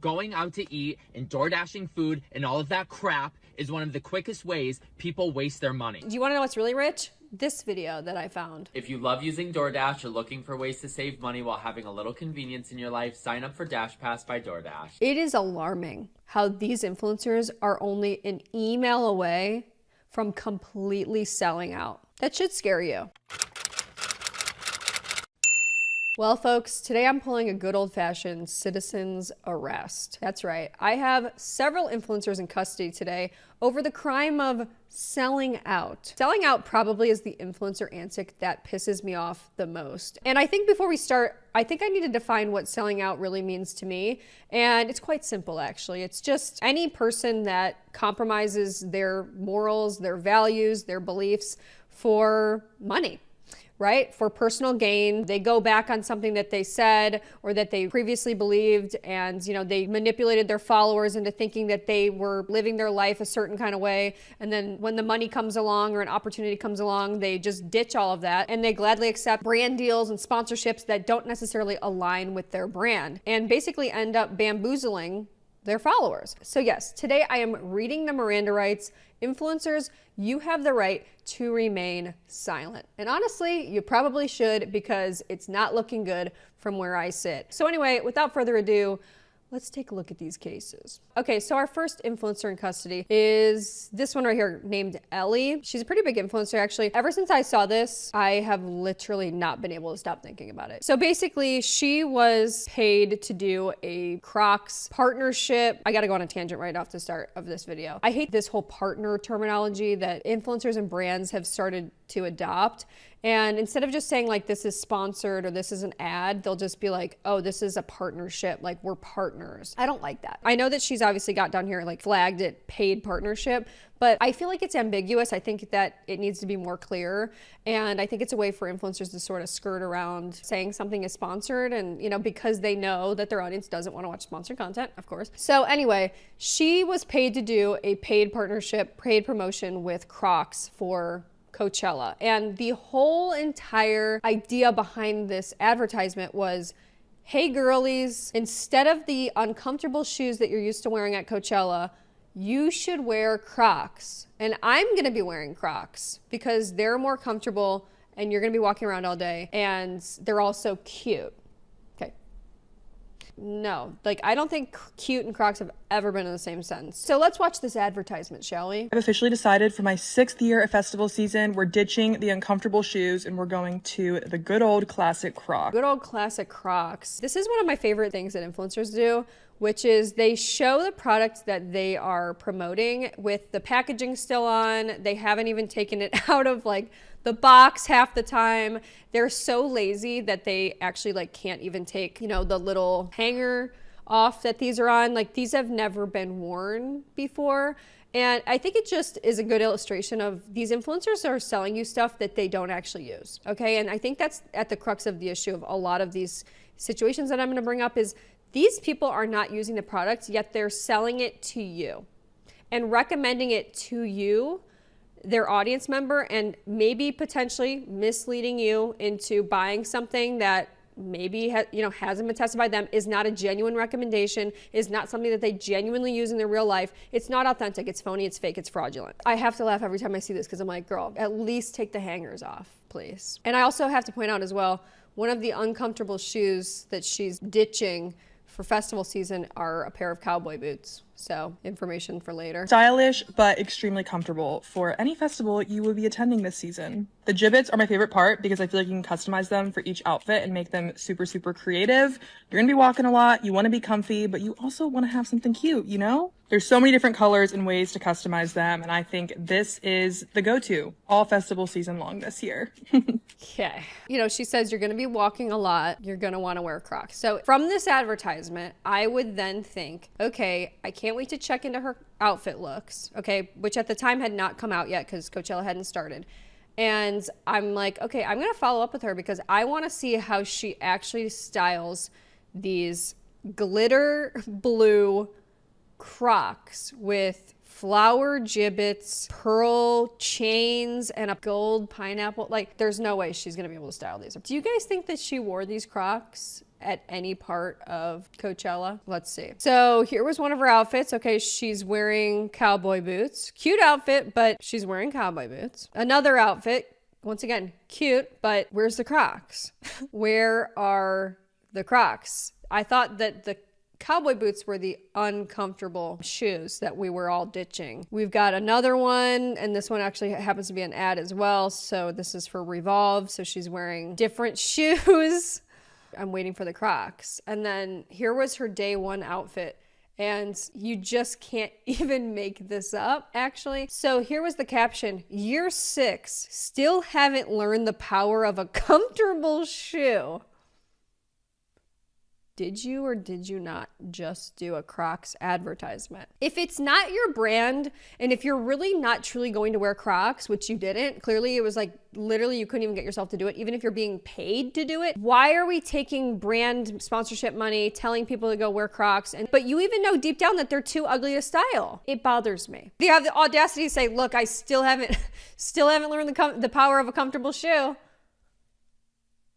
Going out to eat and door dashing food and all of that crap is one of the quickest ways people waste their money. Do you want to know what's really rich? This video that I found. If you love using DoorDash or looking for ways to save money while having a little convenience in your life, sign up for Dash Pass by DoorDash. It is alarming how these influencers are only an email away from completely selling out. That should scare you. Well, folks, today I'm pulling a good old-fashioned citizen's arrest. That's right. I have several influencers in custody today over the crime of selling out. Selling out probably is the influencer antic that pisses me off the most. And I think before we start, I think I need to define what selling out really means to me. And it's quite simple, actually. It's just any person that compromises their morals, their values, their beliefs for money. Right? For personal gain. They go back on something that they said or that they previously believed, and they manipulated their followers into thinking that they were living their life a certain kind of way. And then when the money comes along or an opportunity comes along, they just ditch all of that and they gladly accept brand deals and sponsorships that don't necessarily align with their brand and basically end up bamboozling their followers. So yes, today I am reading the Miranda rights. Influencers, you have the right to remain silent. And honestly, you probably should, because it's not looking good from where I sit. So anyway, without further ado, let's take a look at these cases. Okay, so our first influencer in custody is this one right here named Ellie. She's a pretty big influencer, actually. Ever since I saw this, I have literally not been able to stop thinking about it. So basically, she was paid to do a Crocs partnership. I gotta go on a tangent right off the start of this video. I hate this whole partner terminology that influencers and brands have started to adopt. And instead of just saying like this is sponsored or this is an ad, they'll just be like, oh, this is a partnership, like we're partners. I don't like that. I know that she's obviously got down here like flagged it paid partnership, but I feel like it's ambiguous. I think that it needs to be more clear. And I think it's a way for influencers to sort of skirt around saying something is sponsored, and because they know that their audience doesn't want to watch sponsored content, of course. So anyway, she was paid to do a paid partnership, paid promotion with Crocs for Coachella. And the whole entire idea behind this advertisement was, hey girlies, instead of the uncomfortable shoes that you're used to wearing at Coachella, you should wear Crocs. And I'm gonna be wearing Crocs because they're more comfortable and you're gonna be walking around all day and they're also cute. No, I don't think cute and Crocs have ever been in the same sentence. So let's watch this advertisement, shall we? I've officially decided for my 6th year at festival season, we're ditching the uncomfortable shoes and we're going to the good old classic Crocs. Good old classic Crocs. This is one of my favorite things that influencers do, which is they show the product that they are promoting with the packaging still on. They haven't even taken it out of the box half the time. They're so lazy that they actually can't even take, the little hanger off that these are on. These have never been worn before. And I think it just is a good illustration of these influencers are selling you stuff that they don't actually use. Okay. And I think that's at the crux of the issue of a lot of these situations that I'm going to bring up is these people are not using the product, yet they're selling it to you and recommending it to you, their audience member, and maybe potentially misleading you into buying something that maybe hasn't been tested by them, is not a genuine recommendation, is not something that they genuinely use in their real life. It's not authentic, it's phony, it's fake, it's fraudulent. I have to laugh every time I see this because I'm like, girl, at least take the hangers off, please. And I also have to point out as well, one of the uncomfortable shoes that she's ditching for festival season are a pair of cowboy boots. So information for later. Stylish, but extremely comfortable for any festival you will be attending this season. The gibbets are my favorite part because I feel like you can customize them for each outfit and make them super, super creative. You're gonna be walking a lot, you wanna be comfy, but you also wanna have something cute, There's so many different colors and ways to customize them, and I think this is the go-to all festival season long this year. Okay. She says you're gonna be walking a lot, you're gonna wanna wear Crocs. So from this advertisement, I would then think, okay, I can't wait to check into her outfit looks, okay, which at the time had not come out yet because Coachella hadn't started. And I'm like, okay, I'm gonna follow up with her because I wanna see how she actually styles these glitter blue Crocs with flower gibbets, pearl chains, and a gold pineapple. Like, there's no way she's gonna be able to style these. Do you guys think that she wore these Crocs at any part of Coachella? Let's see. So here was one of her outfits. Okay, she's wearing cowboy boots. Cute outfit, but she's wearing cowboy boots. Another outfit, once again, cute, but where's the Crocs? Where are the Crocs? I thought that the cowboy boots were the uncomfortable shoes that we were all ditching. We've got another one, and this one actually happens to be an ad as well. So this is for Revolve. So she's wearing different shoes. I'm waiting for the Crocs. And then here was her day one outfit. And you just can't even make this up, actually. So here was the caption: year 6, still haven't learned the power of a comfortable shoe. Did you or did you not just do a Crocs advertisement? If it's not your brand, and if you're really not truly going to wear Crocs, which you didn't, clearly it was like literally you couldn't even get yourself to do it, even if you're being paid to do it. Why are we taking brand sponsorship money, telling people to go wear Crocs, but you even know deep down that they're too ugly to style? It bothers me. They have the audacity to say, look, I still haven't learned the power of a comfortable shoe.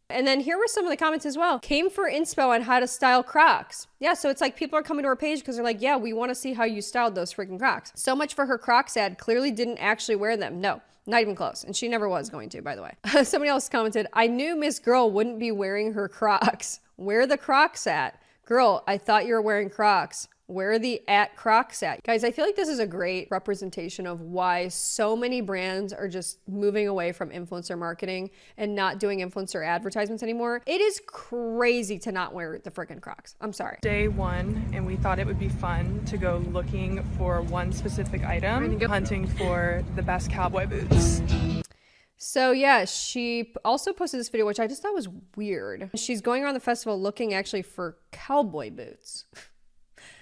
And then here were some of the comments as well. Came for inspo on how to style Crocs. Yeah, so it's like people are coming to our page because they're like, yeah, we want to see how you styled those freaking Crocs. So much for her Crocs ad. Clearly didn't actually wear them. No, not even close. And she never was going to, by the way. Somebody else commented, I knew Miss Girl wouldn't be wearing her Crocs. Where are the Crocs at? Girl, I thought you were wearing Crocs. Where are the @Crocs at? Guys, I feel like this is a great representation of why so many brands are just moving away from influencer marketing and not doing influencer advertisements anymore. It is crazy to not wear the freaking Crocs. I'm sorry. Day 1, and we thought it would be fun to go looking for one specific item, hunting for the best cowboy boots. So yeah, she also posted this video, which I just thought was weird. She's going around the festival looking actually for cowboy boots.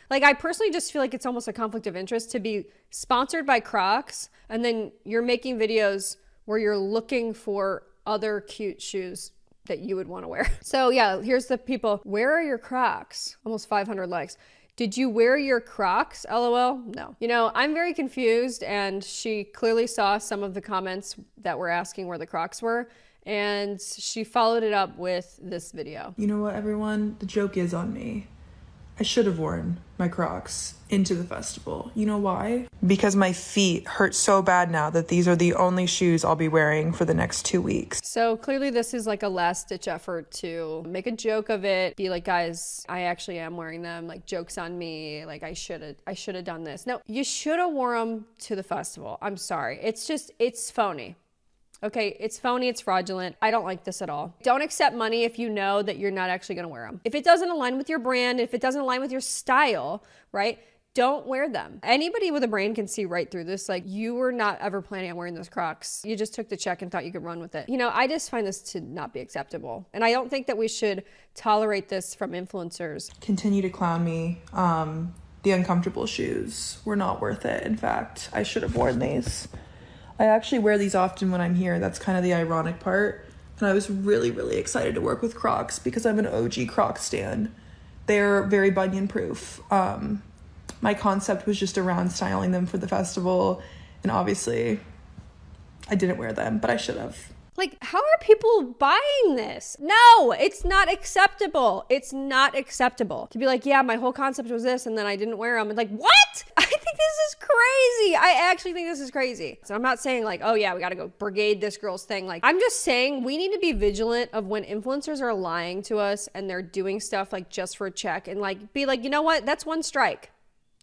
Like, I personally just feel like it's almost a conflict of interest to be sponsored by Crocs and then you're making videos where you're looking for other cute shoes that you would want to wear. So yeah, here's the people. Where are your Crocs? Almost 500 likes. Did you wear your Crocs? LOL. No. You know, I'm very confused, and she clearly saw some of the comments that were asking where the Crocs were, and she followed it up with this video. You know what, everyone? The joke is on me. I should have worn my Crocs into the festival. You know why? Because my feet hurt so bad now that these are the only shoes I'll be wearing for the next 2 weeks. So clearly this is like a last ditch effort to make a joke of it. Be like, guys, I actually am wearing them. Like, joke's on me. Like, I should have done this. No, you should have worn them to the festival. I'm sorry. It's phony. Okay, it's phony, it's fraudulent. I don't like this at all. Don't accept money if you know that you're not actually gonna wear them. If it doesn't align with your brand, if it doesn't align with your style, right? Don't wear them. Anybody with a brain can see right through this. Like, you were not ever planning on wearing those Crocs. You just took the check and thought you could run with it. You know, I just find this to not be acceptable. And I don't think that we should tolerate this from influencers. Continue to clown me. The uncomfortable shoes were not worth it. In fact, I should have worn these. I actually wear these often when I'm here. That's kind of the ironic part. And I was really, really excited to work with Crocs because I'm an OG Crocs stan. They're very bunion proof. My concept was just around styling them for the festival. And obviously I didn't wear them, but I should have. Like, how are people buying this? No, it's not acceptable. It's not acceptable to be like, yeah, my whole concept was this and then I didn't wear them. And like, what? I think this is crazy. I actually think this is crazy. So I'm not saying like, oh yeah, we got to go brigade this girl's thing. Like, I'm just saying we need to be vigilant of when influencers are lying to us and they're doing stuff like just for a check, and like be like, you know what? That's one strike.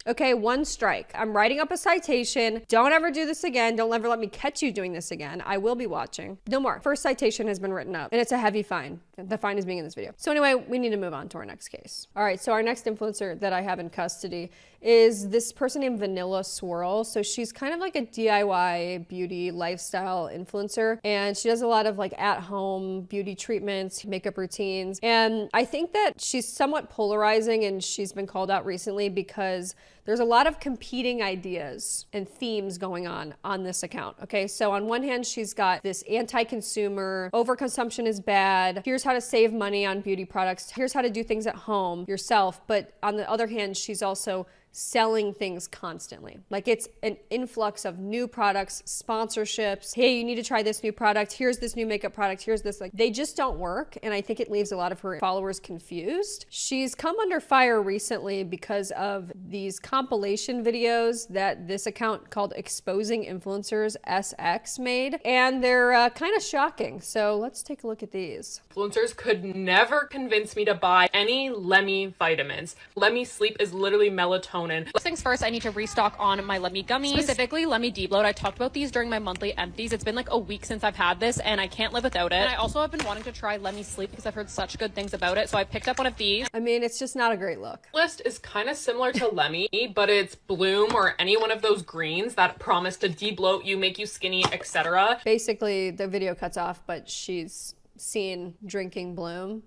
Okay, one strike. I'm writing up a citation. Don't ever do this again. Don't ever let me catch you doing this again. I will be watching. No more. First citation has been written up, and it's a heavy fine. The fine is being in this video. So anyway, we need to move on to our next case. All right, so our next influencer that I have in custody is this person named Vanilla Swirl. So she's kind of like a DIY beauty lifestyle influencer, and she does a lot of like at-home beauty treatments, makeup routines. And I think that she's somewhat polarizing, and she's been called out recently because there's a lot of competing ideas and themes going on this account. Okay, so on one hand, she's got this anti-consumer, overconsumption is bad, here's how to save money on beauty products, here's how to do things at home yourself. But on the other hand, she's also selling things constantly. Like it's an influx of new products, sponsorships. Hey, you need to try this new product. Here's this new makeup product. Here's this. Like they just don't work. And I think it leaves a lot of her followers confused. She's come under fire recently because of these compilation videos that this account called Exposing Influencers SX made. And they're kind of shocking. So let's take a look at these. Influencers could never convince me to buy any Lemme vitamins. Lemme Sleep is literally melatonin. First things first, I need to restock on my Lemme gummies, specifically Lemme D-Bloat. I talked about these during my monthly empties. It's been like a week since I've had this and I can't live without it. And I also have been wanting to try Lemme Sleep because I've heard such good things about it. So I picked up one of these. I mean, it's just not a great look. List is kind of similar to Lemme, but it's Bloom or any one of those greens that promise to de-bloat you, make you skinny, etc. Basically, the video cuts off, but she's seen drinking Bloom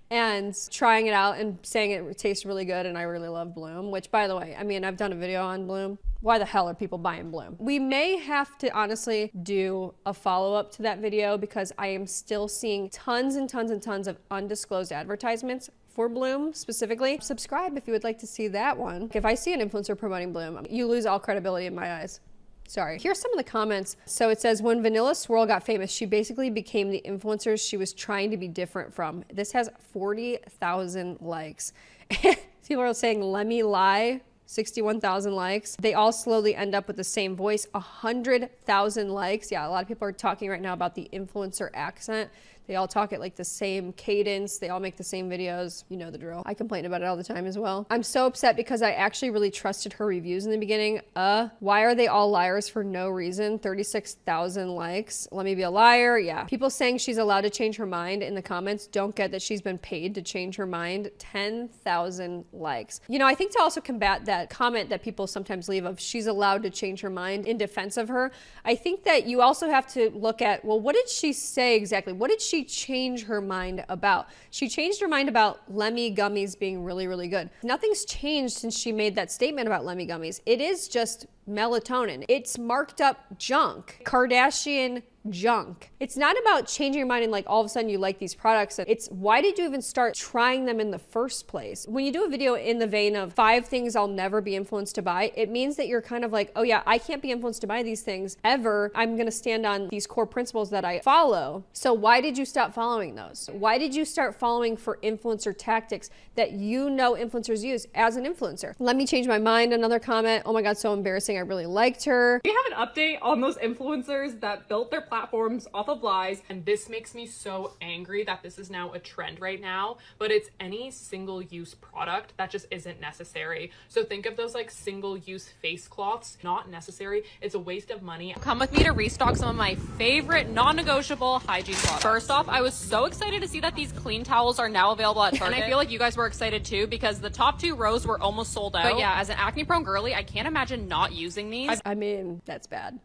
and trying it out and saying it tastes really good and I really love Bloom, which by the way, I mean, I've done a video on Bloom. Why the hell are people buying Bloom? We may have to honestly do a follow-up to that video because I am still seeing tons and tons and tons of undisclosed advertisements for Bloom specifically. Subscribe if you would like to see that one. If I see an influencer promoting Bloom, you lose all credibility in my eyes. Sorry. Here's some of the comments. So it says, when Vanilla Swirl got famous, she basically became the influencer she was trying to be different from. This has 40,000 likes. People are saying, let me lie. 61,000 likes. They all slowly end up with the same voice. 100,000 likes. Yeah, a lot of people are talking right now about the influencer accent. They all talk at like the same cadence. They all make the same videos. You know the drill. I complain about it all the time as well. I'm so upset because I actually really trusted her reviews in the beginning. Why are they all liars for no reason? 36,000 likes. Let me be a liar. Yeah. People saying she's allowed to change her mind in the comments don't get that she's been paid to change her mind. 10,000 likes. You know, I think to also combat that comment that people sometimes leave of she's allowed to change her mind in defense of her, I think that you also have to look at, well, what did she say exactly? What did she change her mind about? She changed her mind about Lemme gummies being really, really good. Nothing's changed since she made that statement about Lemme gummies. It is just melatonin. It's marked up junk. Kardashian junk. It's not about changing your mind and like all of a sudden you like these products. It's why did you even start trying them in the first place? When you do a video in the vein of 5 things I'll never be influenced to buy, it means that you're kind of like, oh yeah, I can't be influenced to buy these things ever. I'm gonna stand on these core principles that I follow. So why did you stop following those? Why did you start following for influencer tactics that you know influencers use as an influencer? Let me change my mind. Another comment. Oh my God, so embarrassing. I really liked her. We have an update on those influencers that built their platforms off of lies, and this makes me so angry that this is now a trend right now, but it's any single-use product that just isn't necessary. So think of those like single-use face cloths, not necessary. It's a waste of money. Come with me to restock some of my favorite non-negotiable hygiene products. First off, I was so excited to see that these clean towels are now available at Target. And I feel like you guys were excited too because the top 2 rows were almost sold out. But yeah, as an acne-prone girly, I can't imagine not using these. I mean, that's bad.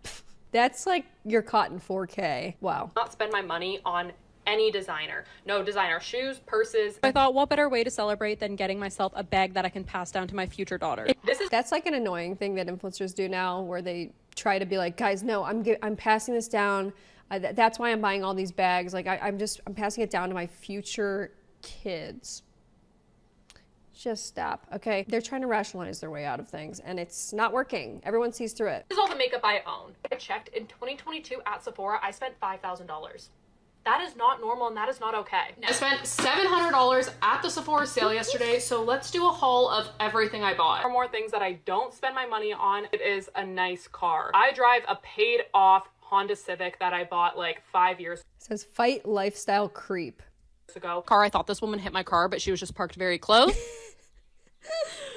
That's like you're caught in 4K. Wow. Not spend my money on any designer. No designer shoes, purses. I thought, what better way to celebrate than getting myself a bag that I can pass down to my future daughter? That's like an annoying thing that influencers do now where they try to be like, guys, no, I'm passing this down. That's why I'm buying all these bags. Like I'm passing it down to my future kids. Just stop, okay? They're trying to rationalize their way out of things and it's not working. Everyone sees through it. This is all the makeup I own. I checked in 2022 at Sephora, I spent $5,000. That is not normal and that is not okay. I spent $700 at the Sephora sale yesterday, so let's do a haul of everything I bought. For more things that I don't spend my money on, it is a nice car. I drive a paid off Honda Civic that I bought like 5 years It says fight lifestyle creep ago. I thought this woman hit my car, but she was just parked very close.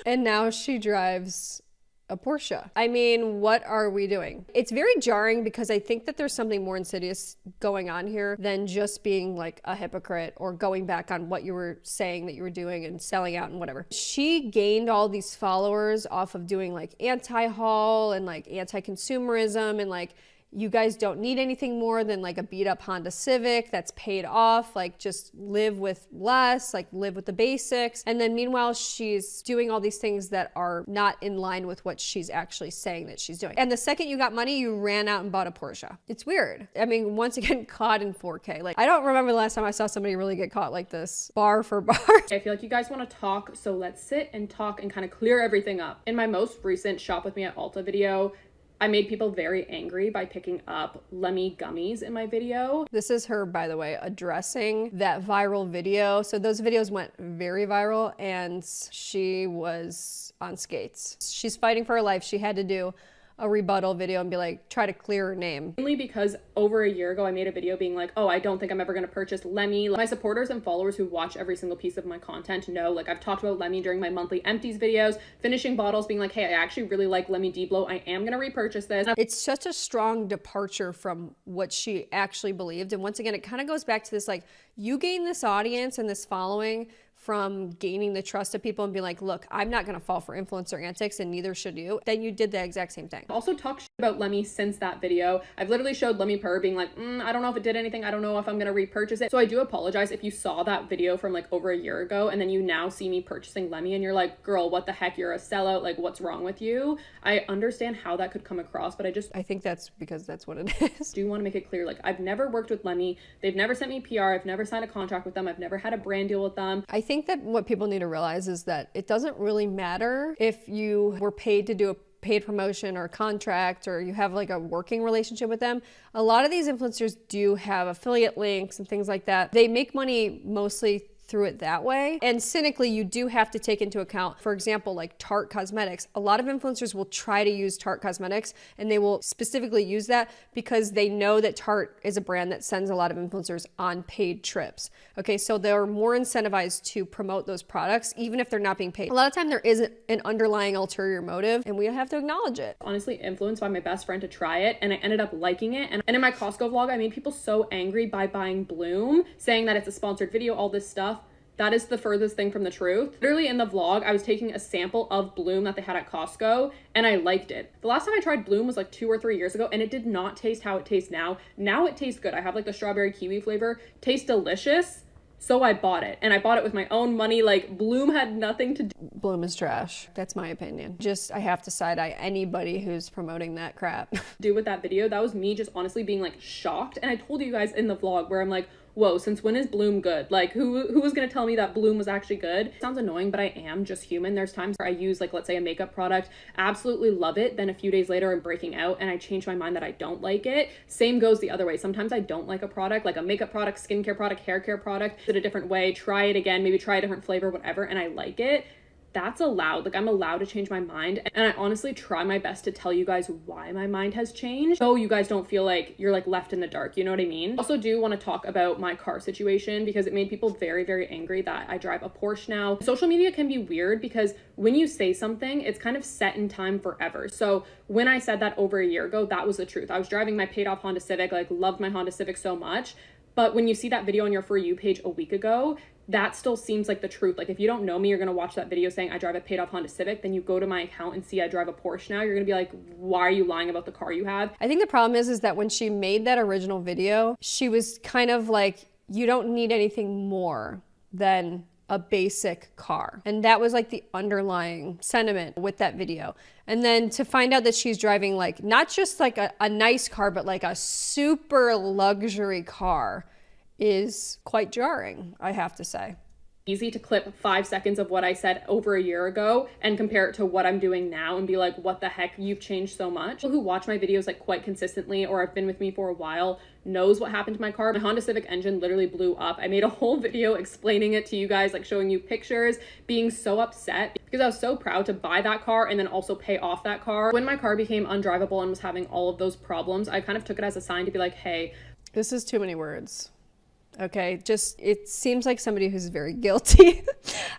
And now she drives a Porsche. I mean, what are we doing? It's very jarring because I think that there's something more insidious going on here than just being like a hypocrite or going back on what you were saying that you were doing and selling out and whatever. She gained all these followers off of doing like anti-haul and like anti-consumerism and like, you guys don't need anything more than like a beat up Honda Civic that's paid off, like just live with less, like live with the basics. And then meanwhile, she's doing all these things that are not in line with what she's actually saying that she's doing. And the second you got money, you ran out and bought a Porsche. It's weird. I mean, once again, caught in 4K. Like, I don't remember the last time I saw somebody really get caught like this, bar for bar. I feel like you guys want to talk, so let's sit and talk and kind of clear everything up. In my most recent Shop With Me at Ulta video, I made people very angry by picking up Lemmy gummies in my video. This is her, by the way, addressing that viral video. So those videos went very viral and she was on skates. She's fighting for her life. She had to do a rebuttal video and be like, try to clear her name. Mainly because over a year ago, I made a video being like, oh, I don't think I'm ever going to purchase Lemmy. My supporters and followers who watch every single piece of my content know, like, I've talked about Lemmy during my monthly empties videos, finishing bottles, being like, hey, I actually really like Lemmy D-Blow. I am going to repurchase this. It's such a strong departure from what she actually believed. And once again, it kind of goes back to this, like, you gain this audience and this following from gaining the trust of people and being like, look, I'm not going to fall for influencer antics and neither should you. Then you did the exact same thing. I've also talked about Lemmy since that video. I've literally showed Lemmy Purr being like, I don't know if it did anything. I don't know if I'm going to repurchase it. So I do apologize if you saw that video from like over a year ago and then you now see me purchasing Lemmy and you're like, girl, what the heck? You're a sellout. Like, what's wrong with you? I understand how that could come across, but I think that's because that's what it is. Do want to make it clear, like, I've never worked with Lemmy. They've never sent me PR. I've never signed a contract with them. I've never had a brand deal with them. I think that what people need to realize is that it doesn't really matter if you were paid to do a paid promotion or a contract or you have like a working relationship with them. A lot of these influencers do have affiliate links and things like that. They make money mostly through it that way. And cynically, you do have to take into account, for example, like Tarte Cosmetics. A lot of influencers will try to use Tarte Cosmetics and they will specifically use that because they know that Tarte is a brand that sends a lot of influencers on paid trips. Okay, so they're more incentivized to promote those products, even if they're not being paid. A lot of time there is an underlying ulterior motive and we have to acknowledge it. Honestly, influenced by my best friend to try it and I ended up liking it. And in my Costco vlog, I made people so angry by buying Bloom, saying that it's a sponsored video, all this stuff. That is the furthest thing from the truth. Literally in the vlog, I was taking a sample of Bloom that they had at Costco and I liked it. The last time I tried Bloom was like 2 or 3 years ago and it did not taste how it tastes now. Now it tastes good. I have like the strawberry kiwi flavor. Tastes delicious. So I bought it and I bought it with my own money. Like, Bloom had nothing to do. Bloom is trash. That's my opinion. Just, I have to side eye anybody who's promoting that crap. Do with that video. That was me just honestly being like shocked. And I told you guys in the vlog where I'm like, whoa, since when is Bloom good? Like, who was gonna tell me that Bloom was actually good? It sounds annoying, but I am just human. There's times where I use, like, let's say a makeup product, absolutely love it, then a few days later I'm breaking out and I change my mind that I don't like it. Same goes the other way. Sometimes I don't like a product, like a makeup product, skincare product, hair care product, it a different way, try it again, maybe try a different flavor, whatever, and I like it. That's allowed. Like, I'm allowed to change my mind. And I honestly try my best to tell you guys why my mind has changed, so you guys don't feel like you're like left in the dark, you know what I mean? Also do want to talk about my car situation because it made people very, very angry that I drive a Porsche now. Social media can be weird because when you say something, it's kind of set in time forever. So when I said that over a year ago, that was the truth. I was driving my paid off Honda Civic, like loved my Honda Civic so much. But when you see that video on your For You page a week ago, that still seems like the truth. Like, if you don't know me, you're going to watch that video saying I drive a paid off Honda Civic, then you go to my account and see I drive a Porsche now, you're going to be like, why are you lying about the car you have? I think the problem is that when she made that original video, she was kind of like, you don't need anything more than a basic car. And that was like the underlying sentiment with that video. And then to find out that she's driving like, not just like a nice car, but like a super luxury car is quite jarring, I have to say. Easy to clip 5 seconds of what I said over a year ago and compare it to what I'm doing now and be like, what the heck, you've changed so much. People who watch my videos like quite consistently or have been with me for a while knows what happened to my car. My Honda Civic engine literally blew up. I made a whole video explaining it to you guys, like showing you pictures, being so upset because I was so proud to buy that car and then also pay off that car. When my car became undrivable and was having all of those problems, I kind of took it as a sign to be like, hey, this is too many words. Okay, just, it seems like somebody who's very guilty.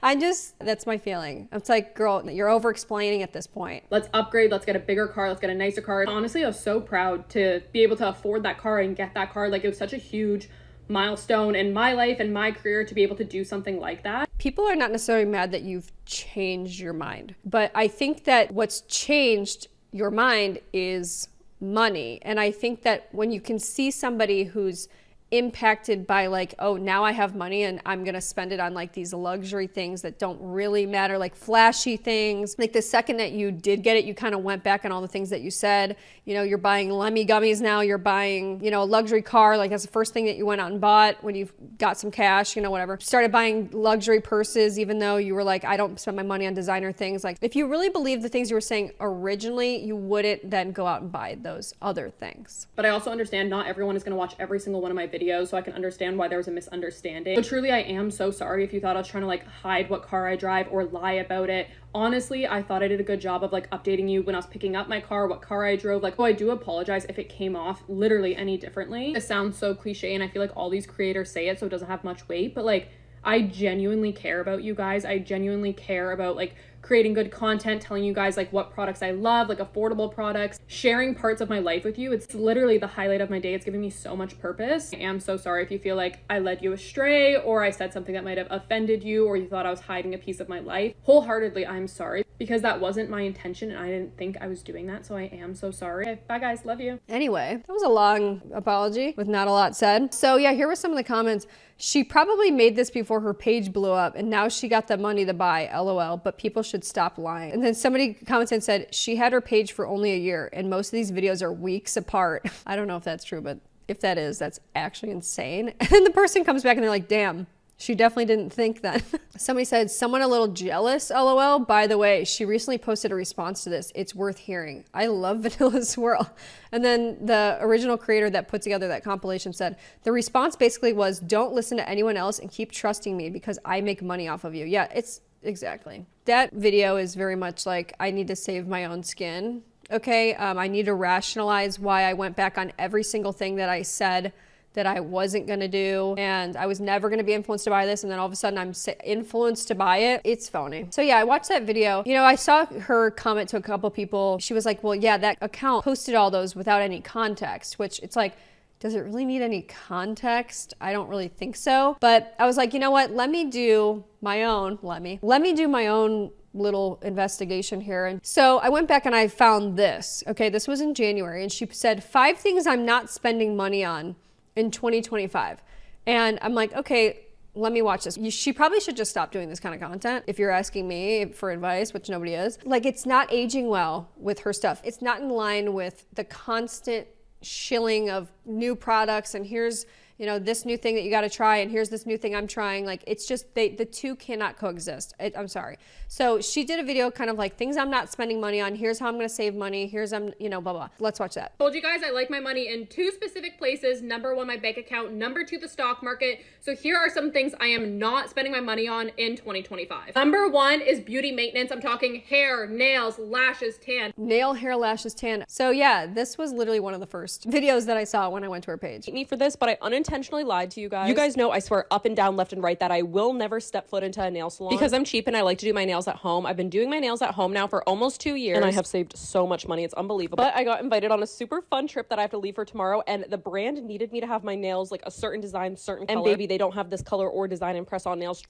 That's my feeling. It's like, girl, you're over explaining at this point. Let's upgrade, let's get a bigger car, let's get a nicer car. Honestly, I was so proud to be able to afford that car and get that car. Like, it was such a huge milestone in my life and my career to be able to do something like that. People are not necessarily mad that you've changed your mind, but I think that what's changed your mind is money. And I think that when you can see somebody who's impacted by like, oh, now I have money and I'm gonna spend it on like these luxury things that don't really matter, like flashy things. Like the second that you did get it, you kind of went back on all the things that you said. You know, you're buying Lemmy gummies now, you're buying, you know, a luxury car, like that's the first thing that you went out and bought when you've got some cash, you know, whatever. Started buying luxury purses, even though you were like, I don't spend my money on designer things. Like if you really believe the things you were saying originally, you wouldn't then go out and buy those other things. But I also understand not everyone is gonna watch every single one of my videos, so I can understand why there was a misunderstanding. But truly, I am so sorry if you thought I was trying to like hide what car I drive or lie about it. Honestly, I thought I did a good job of like updating you when I was picking up my car, what car I drove. Like, oh, I do apologize if it came off literally any differently. It sounds so cliche and I feel like all these creators say it so it doesn't have much weight, but like I genuinely care about you guys. I genuinely care about like creating good content, telling you guys like what products I love, like affordable products, sharing parts of my life with you. It's literally the highlight of my day. It's giving me so much purpose. I am so sorry if you feel like I led you astray or I said something that might have offended you or you thought I was hiding a piece of my life. Wholeheartedly, I'm sorry because that wasn't my intention and I didn't think I was doing that. So I am so sorry. Okay, bye guys, love you. Anyway, that was a long apology with not a lot said. So yeah, here were some of the comments. She probably made this before her page blew up and now she got the money to buy, LOL, but people should stop lying. And then somebody commented and said, she had her page for only a year and most of these videos are weeks apart. I don't know if that's true, but if that is, that's actually insane. And then the person comes back and they're like, damn, she definitely didn't think that. Somebody said, someone a little jealous, LOL. By the way, she recently posted a response to this. It's worth hearing. I love Vanilla Swirl. And then the original creator that put together that compilation said, the response basically was, don't listen to anyone else and keep trusting me because I make money off of you. Yeah, it's exactly. That video is very much like, I need to save my own skin. Okay, I need to rationalize why I went back on every single thing that I said that I wasn't gonna do, and I was never gonna be influenced to buy this, and then all of a sudden I'm influenced to buy it. It's phony. So yeah, I watched that video. You know, I saw her comment to a couple people. She was like, well, yeah, that account posted all those without any context, which it's like, does it really need any context? I don't really think so. But I was like, you know what? Let me do my own little investigation here. And so I went back and I found this. Okay, this was in January, and she said 5 things I'm not spending money on in 2025. And I'm like, okay, let me watch this. She probably should just stop doing this kind of content if you're asking me for advice, which nobody is. Like, it's not aging well with her stuff. It's not in line with the constant shilling of new products and here's, you know, this new thing that you got to try and here's this new thing I'm trying. Like, it's just, the two cannot coexist. I'm sorry. So she did a video kind of like things I'm not spending money on. Here's how I'm going to save money. Here's, you know, blah, blah. Let's watch that. Told you guys I like my money in 2 specific places. Number 1, my bank account. Number 2, the stock market. So here are some things I am not spending my money on in 2025. Number 1 is beauty maintenance. I'm talking hair, nails, lashes, tan. Nail, hair, lashes, tan. So yeah, this was literally one of the first videos that I saw when I went to her page. Me for this, but I unintentionally lied to you guys. You guys know I swear up and down, left and right that I will never step foot into a nail salon because I'm cheap and I like to do my nails at home. I've been doing my nails at home now for almost 2 years and I have saved so much money. It's unbelievable. But I got invited on a super fun trip that I have to leave for tomorrow, and the brand needed me to have my nails like a certain design, certain color. And baby, they don't have this color or design in press-on nails.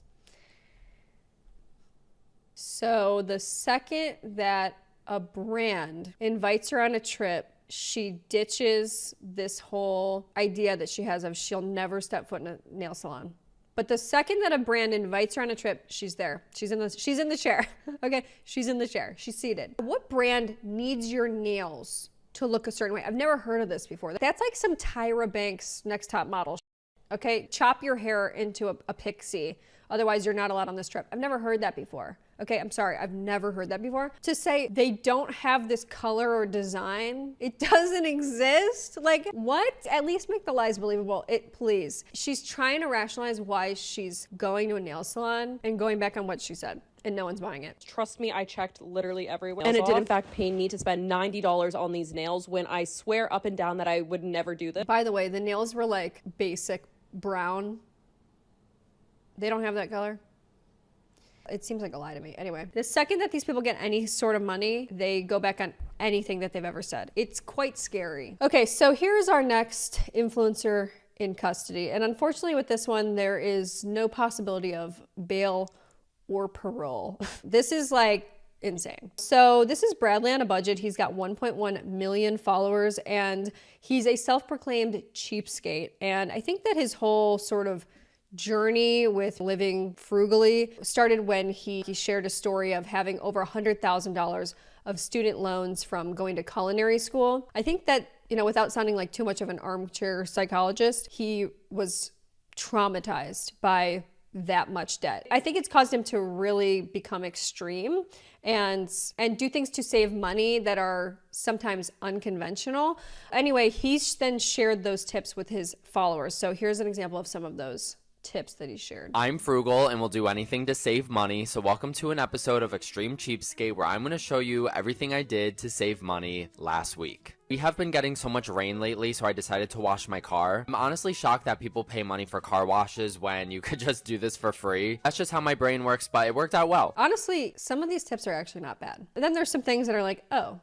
So the second that a brand invites her on a trip, she ditches this whole idea that she has of she'll never step foot in a nail salon. But the second that a brand invites her on a trip, she's there. She's in the chair. Okay, she's in the chair. She's seated. What brand needs your nails to look a certain way? I've never heard of this before. That's like some Tyra Banks Next Top Model. Okay, chop your hair into a pixie. Otherwise, you're not allowed on this trip. I've never heard that before. Okay, I'm sorry, I've never heard that before. To say they don't have this color or design, it doesn't exist? Like, what? At least make the lies believable, please. She's trying to rationalize why she's going to a nail salon and going back on what she said, and no one's buying it. Trust me, I checked literally everywhere. And it did in fact pain me to spend $90 on these nails when I swear up and down that I would never do this. By the way, the nails were like basic brown. They don't have that color. It seems like a lie to me. Anyway, the second that these people get any sort of money, they go back on anything that they've ever said. It's quite scary. Okay, so here's our next influencer in custody. And unfortunately with this one, there is no possibility of bail or parole. This is like insane. So this is Bradley on a budget. He's got 1.1 million followers and he's a self-proclaimed cheapskate. And I think that his whole sort of journey with living frugally started when he shared a story of having over $100,000 of student loans from going to culinary school. I think that, you know, without sounding like too much of an armchair psychologist, he was traumatized by that much debt. I think it's caused him to really become extreme and do things to save money that are sometimes unconventional. Anyway, he's then shared those tips with his followers. So here's an example of some of those tips that he shared. I'm frugal and will do anything to save money, so welcome to an episode of Extreme Cheapskate where I'm going to show you everything I did to save money last week. We have been getting so much rain lately, so I decided to wash my car. I'm honestly shocked that people pay money for car washes when you could just do this for free. That's just how my brain works, but it worked out well. Honestly, some of these tips are actually not bad. And then there's some things that are like, oh,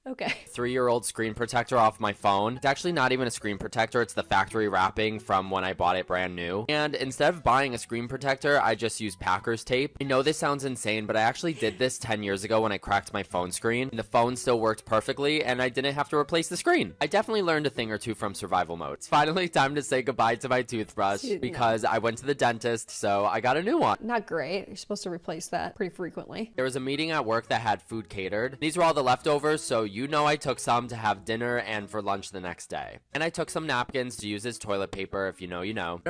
okay. 3-year-old screen protector off my phone. It's actually not even a screen protector. It's the factory wrapping from when I bought it brand new. And instead of buying a screen protector, I just used Packers tape. I know this sounds insane, but I actually did this 10 years ago when I cracked my phone screen. And the phone still worked perfectly, and I didn't have to replace the screen. I definitely learned a thing or two from survival mode. It's finally time to say goodbye to my toothbrush because I went to the dentist, so I got a new one. Not great. You're supposed to replace that pretty frequently. There was a meeting at work that had food catered. These were all the leftovers, so you know I took some to have dinner and for lunch the next day. And I took some napkins to use as toilet paper. If you know, you know.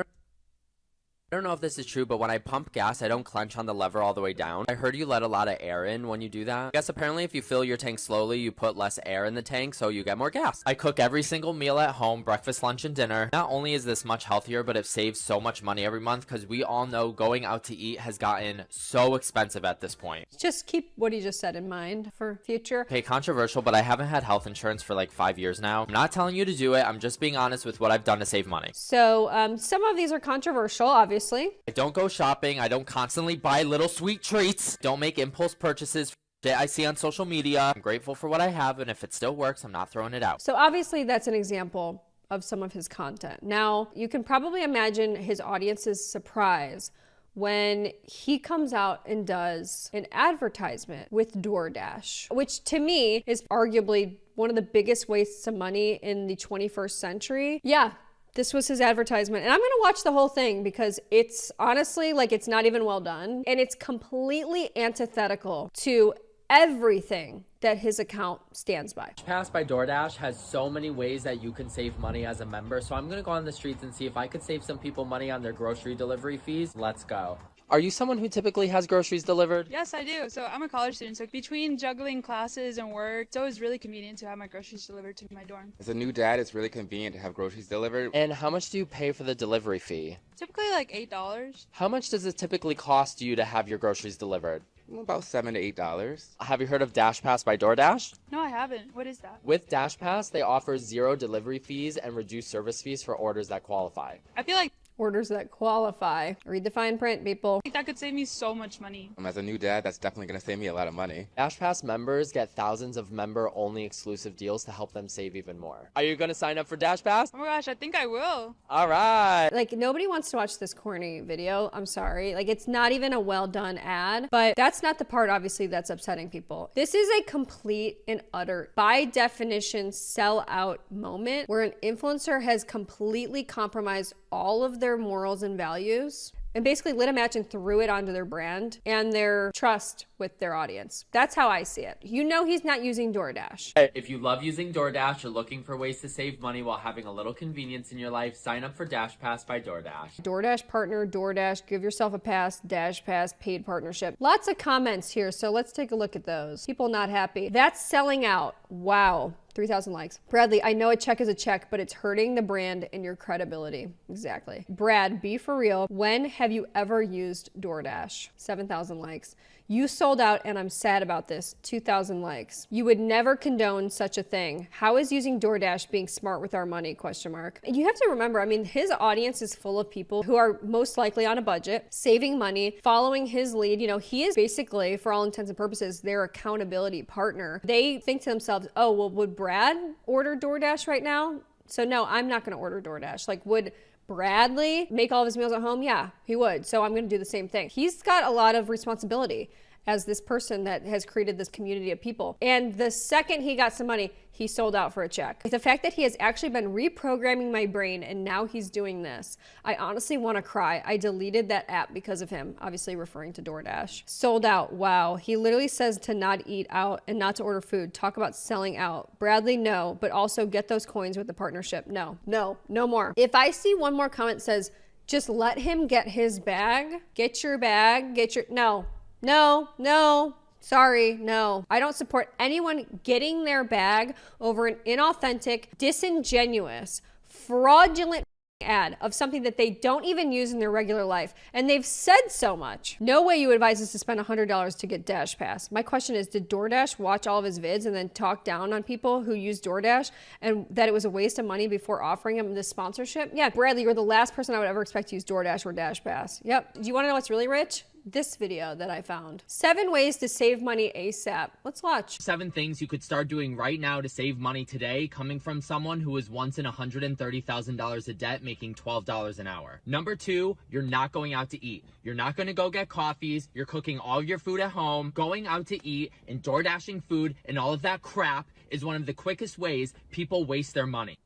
I don't know if this is true, but when I pump gas, I don't clench on the lever all the way down. I heard you let a lot of air in when you do that. I guess apparently if you fill your tank slowly, you put less air in the tank, so you get more gas. I cook every single meal at home, breakfast, lunch, and dinner. Not only is this much healthier, but it saves so much money every month because we all know going out to eat has gotten so expensive at this point. Just keep what he just said in mind for future. Okay, controversial, but I haven't had health insurance for like 5 years now. I'm not telling you to do it. I'm just being honest with what I've done to save money. So some of these are controversial, obviously. I don't go shopping. I don't constantly buy little sweet treats. Don't make impulse purchases that I see on social media. I'm grateful for what I have, and if it still works, I'm not throwing it out. So obviously that's an example of some of his content. Now, you can probably imagine his audience's surprise when he comes out and does an advertisement with DoorDash, which to me is arguably one of the biggest wastes of money in the 21st century. Yeah. This was his advertisement, and I'm gonna watch the whole thing because it's honestly like it's not even well done, and it's completely antithetical to everything that his account stands by. Pass by DoorDash has so many ways that you can save money as a member, so I'm gonna go on the streets and see if I could save some people money on their grocery delivery fees. Let's go. Are you someone who typically has groceries delivered? Yes, I do. So I'm a college student, so between juggling classes and work, it's always really convenient to have my groceries delivered to my dorm. As a new dad, it's really convenient to have groceries delivered. And how much do you pay for the delivery fee? Typically like $8. How much does it typically cost you to have your groceries delivered? About $7 to $8. Have you heard of Dash Pass by DoorDash? No, I haven't. What is that? With Dash Pass, they offer 0 delivery fees and reduced service fees for orders that qualify. I feel like Orders that qualify. Read the fine print, people. that could save me so much money. As a new dad, that's definitely going to save me a lot of money. Dash Pass members get thousands of member-only exclusive deals to help them save even more. Are you going to sign up for Dash Pass? Oh my gosh, I think I will. All right. Like, nobody wants to watch this corny video. I'm sorry. Like, it's not even a well done ad, but that's not the part, obviously, that's upsetting people. This is a complete and utter, by definition, sell-out moment where an influencer has completely compromised all of their morals and values and basically lit a match and threw it onto their brand and their trust with their audience. That's how I see it. You know he's not using DoorDash. If you love using DoorDash or looking for ways to save money while having a little convenience in your life, sign up for Dash Pass by DoorDash. DoorDash partner, DoorDash, give yourself a pass, Dash Pass, paid partnership. Lots of comments here, so let's take a look at those. People not happy. That's selling out. Wow. 3,000 likes. Bradley, I know a check is a check, but it's hurting the brand and your credibility. Exactly. Brad, be for real. When have you ever used DoorDash? 7,000 likes. You sold out and I'm sad about this. 2,000 likes. You would never condone such a thing. How is using DoorDash being smart with our money? Question mark. You have to remember, I mean, his audience is full of people who are most likely on a budget, saving money, following his lead. You know, he is basically, for all intents and purposes, their accountability partner. They think to themselves, oh, well, would Brad order DoorDash right now? So no, I'm not gonna order DoorDash. Like, would Bradley make all of his meals at home? Yeah, he would. So I'm going to do the same thing. He's got a lot of responsibility. as this person that has created this community of people. And the second he got some money, he sold out for a check. The fact that he has actually been reprogramming my brain and now he's doing this, I honestly want to cry. I deleted that app because of him, obviously referring to DoorDash. Sold out, wow. He literally says to not eat out and not to order food. Talk about selling out. Bradley, no, but also get those coins with the partnership. No, no, no more. If I see one more comment says, just let him get his bag, get your bag, no, no, no. Sorry, no. I don't support anyone getting their bag over an inauthentic, disingenuous, fraudulent ad of something that they don't even use in their regular life. And they've said so much. No way you advise us to spend $100 to get Dash Pass. My question is, did DoorDash watch all of his vids and then talk down on people who use DoorDash and that it was a waste of money before offering him this sponsorship? Yeah, Bradley, you're the last person I would ever expect to use DoorDash or Dash Pass. Yep. Do you want to know what's really rich? This video that I found. 7 ways to save money ASAP. Let's watch. 7 things you could start doing right now to save money today, coming from someone who was once in $130,000 of debt, making $12 an hour. Number 2, you're not going out to eat. You're not going to go get coffees. You're cooking all your food at home. Going out to eat and door dashing food and all of that crap is one of the quickest ways people waste their money.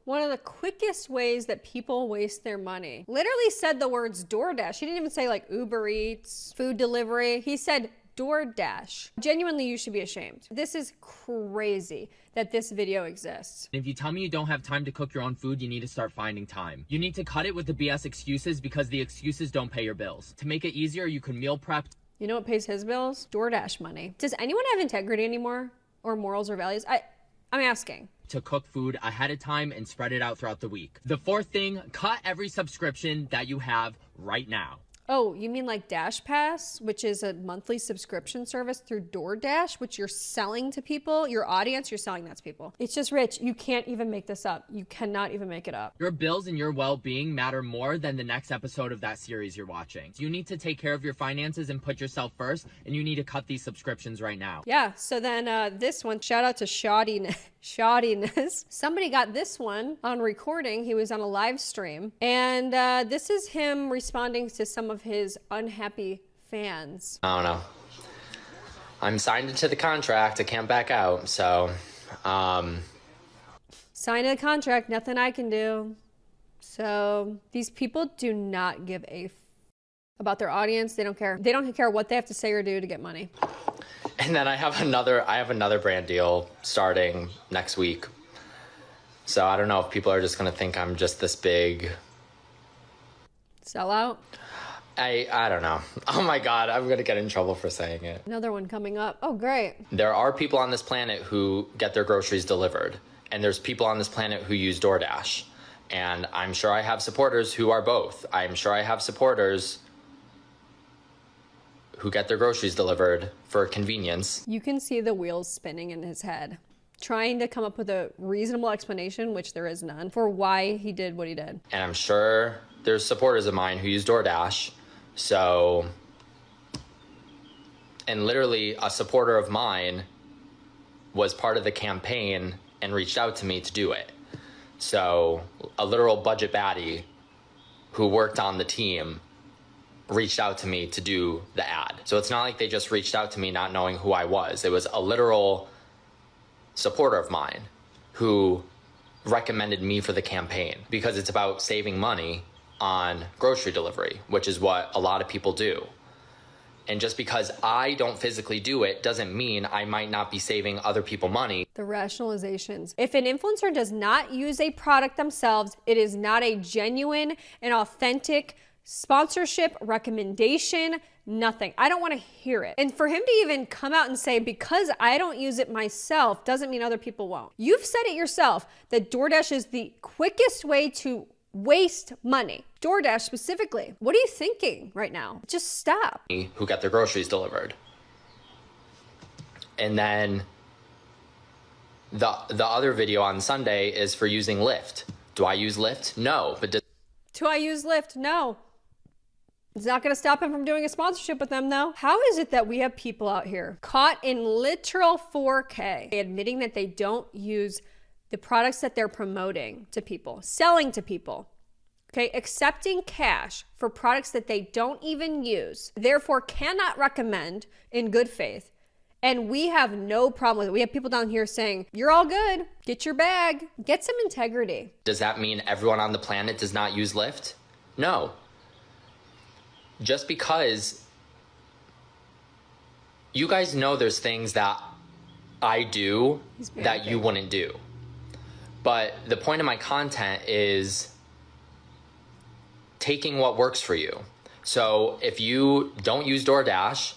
One of the quickest ways that people waste their money. Literally said the words DoorDash. He didn't even say like Uber Eats, food delivery. He said DoorDash. Genuinely, you should be ashamed. This is crazy that this video exists. If you tell me you don't have time to cook your own food, you need to start finding time. You need to cut it with the BS excuses because the excuses don't pay your bills. To make it easier, you can meal prep. You know what pays his bills? DoorDash money. Does anyone have integrity anymore? Or morals or values? I'm asking. To cook food ahead of time and spread it out throughout the week. The 4th thing, cut every subscription that you have right now. Oh, you mean like Dash Pass, which is a monthly subscription service through DoorDash, which you're selling to people, your audience, you're selling that to people. It's just rich. You can't even make this up. You cannot even make it up. Your bills and your well-being matter more than the next episode of that series you're watching. You need to take care of your finances and put yourself first, and you need to cut these subscriptions right now. Yeah, so then this one, shout out to Shoddiness. Somebody got this one on recording. He was on a live stream, and this is him responding to some of his unhappy fans. I don't know. I'm signed into the contract. I can't back out. So, Sign the contract. Nothing I can do. So these people do not give a about their audience. They don't care. They don't care what they have to say or do to get money. And then I have another brand deal starting next week. So I don't know if people are just gonna think I'm just this big sellout. I don't know. Oh my God, I'm gonna get in trouble for saying it. Another one coming up. Oh, great. There are people on this planet who get their groceries delivered, and there's people on this planet who use DoorDash. And I'm sure I have supporters who are both. I'm sure I have supporters who get their groceries delivered for convenience. You can see the wheels spinning in his head, trying to come up with a reasonable explanation, which there is none, for why he did what he did. And I'm sure there's supporters of mine who use DoorDash. So, and literally a supporter of mine was part of the campaign and reached out to me to do it. So a literal budget baddie who worked on the team reached out to me to do the ad. So it's not like they just reached out to me not knowing who I was. It was a literal supporter of mine who recommended me for the campaign because it's about saving money on grocery delivery, which is what a lot of people do. And just because I don't physically do it doesn't mean I might not be saving other people money. The rationalizations. If an influencer does not use a product themselves, it is not a genuine and authentic sponsorship, recommendation, nothing. I don't want to hear it. And for him to even come out and say, because I don't use it myself, doesn't mean other people won't. You've said it yourself that DoorDash is the quickest way to waste money. DoorDash specifically. What are you thinking right now? Just stop. Who get their groceries delivered. And then the other video on Sunday is for using Lyft. Do I use Lyft? No. But do I use Lyft? No. It's not going to stop him from doing a sponsorship with them, though. How is it that we have people out here caught in literal 4K admitting that they don't use the products that they're promoting to people, selling to people, Okay, accepting cash for products that they don't even use, therefore cannot recommend in good faith. And we have no problem with it. We have people down here saying, you're all good, get your bag, get some integrity. Does that mean everyone on the planet does not use Lyft? No. Just because you guys know there's things that I do that you wouldn't do. But the point of my content is taking what works for you. So if you don't use DoorDash,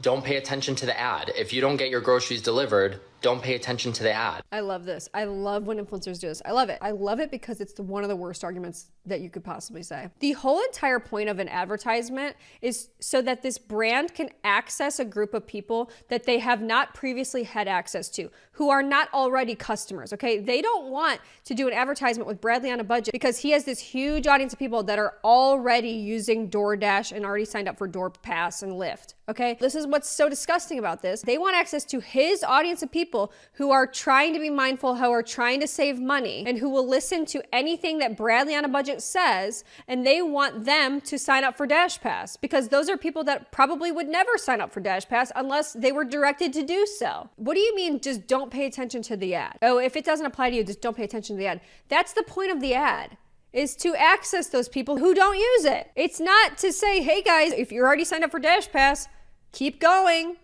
don't pay attention to the ad. If you don't get your groceries delivered, don't pay attention to the ad. I love this. I love when influencers do this. I love it. I love it because it's one of the worst arguments that you could possibly say. The whole entire point of an advertisement is so that this brand can access a group of people that they have not previously had access to, who are not already customers, okay? They don't want to do an advertisement with Bradley on a budget because he has this huge audience of people that are already using DoorDash and already signed up for DoorPass and Lyft, okay? This is what's so disgusting about this. They want access to his audience of people who are trying to be mindful, who are trying to save money, and who will listen to anything that Bradley on a budget says, and they want them to sign up for Dash Pass because those are people that probably would never sign up for Dash Pass unless they were directed to do so. What do you mean just don't pay attention to the ad? Oh, if it doesn't apply to you, just don't pay attention to the ad. That's the point of the ad, is to access those people who don't use it. It's not to say, hey guys, if you're already signed up for Dash Pass, keep going.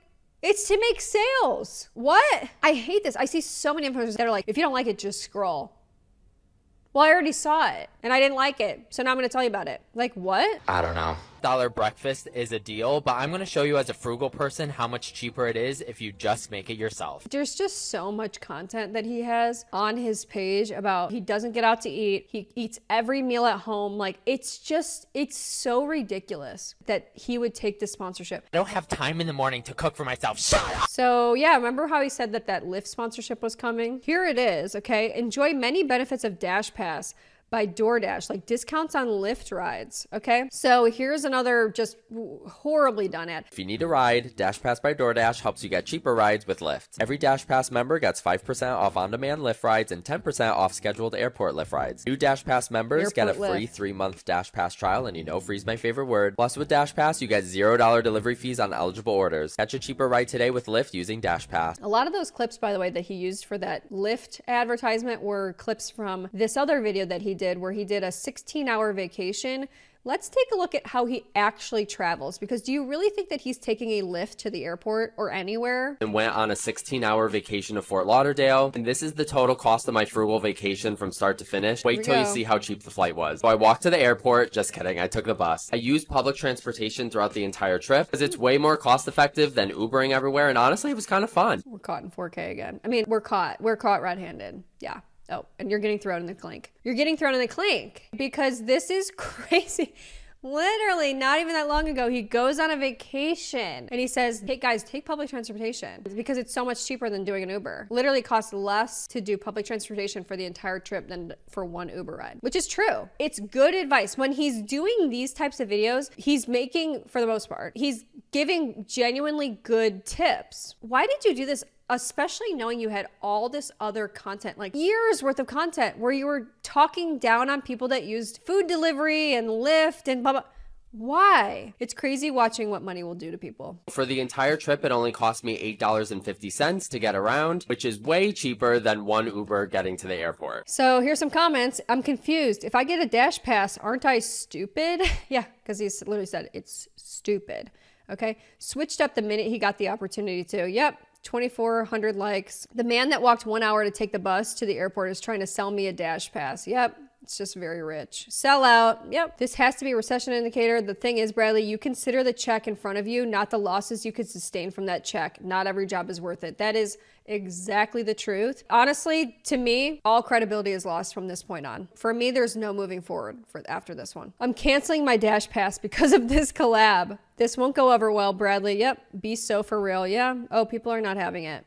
It's to make sales. What? I hate this. I see so many influencers that are like, if you don't like it, just scroll. Well, I already saw it and I didn't like it, so now I'm gonna tell you about it. Like, what? I don't know. $1 breakfast is a deal, but I'm going to show you as a frugal person how much cheaper it is if you just make it yourself. There's just so much content that he has on his page about he doesn't get out to eat. He eats every meal at home. Like, it's so ridiculous that he would take this sponsorship. I don't have time in the morning to cook for myself. Shut up. So yeah, remember how he said that Lyft sponsorship was coming? Here it is, okay? Enjoy many benefits of Dash Pass by DoorDash, like discounts on Lyft rides, okay? So here's another just horribly done ad. If you need a ride, Dash Pass by DoorDash helps you get cheaper rides with Lyft. Every Dash Pass member gets 5% off on-demand Lyft rides and 10% off scheduled airport Lyft rides. New Dash Pass members get a free 3-month Dash Pass trial, and you know free's my favorite word. Plus with Dash Pass, you get $0 delivery fees on eligible orders. Catch a cheaper ride today with Lyft using Dash Pass. A lot of those clips, by the way, that he used for that Lyft advertisement were clips from this other video that he did where he did a 16-hour vacation. Let's take a look at how he actually travels, because do you really think that he's taking a Lyft to the airport or anywhere? And went on a 16-hour vacation to Fort Lauderdale, and this is the total cost of my frugal vacation from start to finish. Wait till you see how cheap the flight was. So I walked to the airport, just kidding, I took the bus. I used public transportation throughout the entire trip because it's way more cost effective than Ubering everywhere, and honestly it was kind of fun. We're caught in 4K again. I mean, we're caught red-handed. Yeah. Oh, and you're getting thrown in the clink. You're getting thrown in the clink because this is crazy. Literally, not even that long ago, he goes on a vacation and he says, hey guys, take public transportation because it's so much cheaper than doing an Uber. Literally costs less to do public transportation for the entire trip than for one Uber ride, which is true. It's good advice. When he's doing these types of videos, he's making, for the most part, he's giving genuinely good tips. Why did you do this? Especially knowing you had all this other content, like years worth of content where you were talking down on people that used food delivery and Lyft and blah, blah. Why? It's crazy watching what money will do to people. For the entire trip, it only cost me $8.50 to get around, which is way cheaper than one Uber getting to the airport. So here's some comments. I'm confused. If I get a Dash Pass, aren't I stupid? Yeah, because he literally said it's stupid. Okay. Switched up the minute he got the opportunity to. Yep. 2,400 likes. The man that walked 1 hour to take the bus to the airport is trying to sell me a Dash Pass. Yep. It's just very rich. Sell out. Yep. This has to be a recession indicator. The thing is, Bradley, you consider the check in front of you, not the losses you could sustain from that check. Not every job is worth it. That is exactly the truth. Honestly, to me, all credibility is lost from this point on. For me, there's no moving forward after this one. I'm canceling my Dash Pass because of this collab. This won't go over well, Bradley. Yep. Be so for real. Yeah. Oh, people are not having it.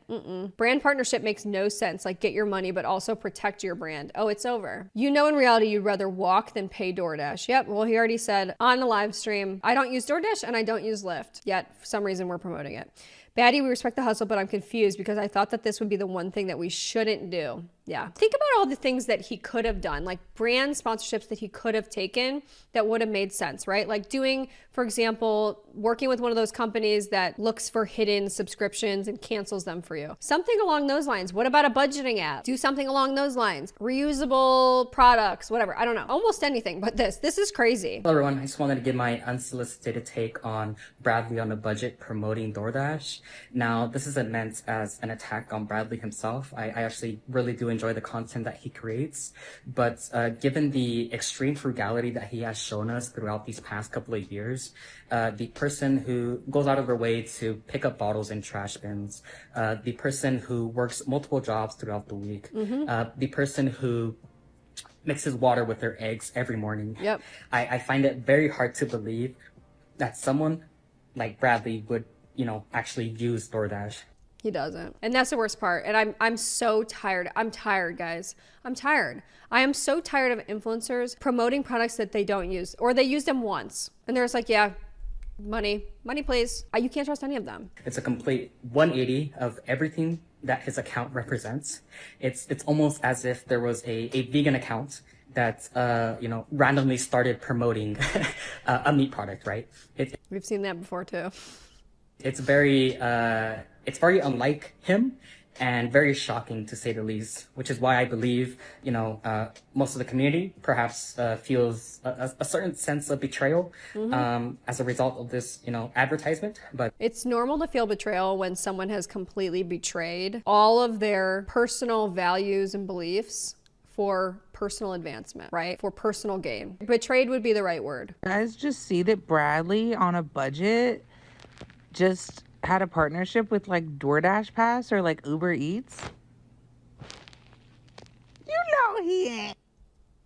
Brand partnership makes no sense. Like, get your money, but also protect your brand. Oh, it's over. You know, in reality, you'd rather walk than pay DoorDash. Yep. Well, he already said on a live stream, I don't use DoorDash and I don't use Lyft. Yet, for some reason, we're promoting it. Baddie, we respect the hustle, but I'm confused because I thought that this would be the one thing that we shouldn't do. Yeah. Think about all the things that he could have done, like brand sponsorships that he could have taken that would have made sense, right? Like doing, for example, working with one of those companies that looks for hidden subscriptions and cancels them for you. Something along those lines. What about a budgeting app? Do something along those lines. Reusable products, whatever. I don't know. Almost anything but this. This is crazy. Hello everyone, I just wanted to give my unsolicited take on Bradley on a budget promoting DoorDash. Now, this isn't meant as an attack on Bradley himself. I actually really do enjoy the content that he creates, but given the extreme frugality that he has shown us throughout these past couple of years, the person who goes out of their way to pick up bottles in trash bins, the person who works multiple jobs throughout the week, the person who mixes water with their eggs every morning. Yep. I find it very hard to believe that someone like Bradley would, actually use DoorDash. He doesn't. And that's the worst part. And I'm so tired. I'm tired, guys. I'm tired. I am so tired of influencers promoting products that they don't use, or they use them once. And they're just like, yeah, money, please. You can't trust any of them. It's a complete 180 of everything that his account represents. It's almost as if there was a vegan account that, randomly started promoting a meat product, right? We've seen that before too. It's very unlike him and very shocking to say the least, which is why I believe, most of the community perhaps feels a certain sense of betrayal as a result of this, advertisement. But it's normal to feel betrayal when someone has completely betrayed all of their personal values and beliefs for personal advancement, right? For personal gain. Betrayed would be the right word. Guys, just see that Bradley on a budget just had a partnership with like DoorDash Pass or like Uber Eats. He ain't.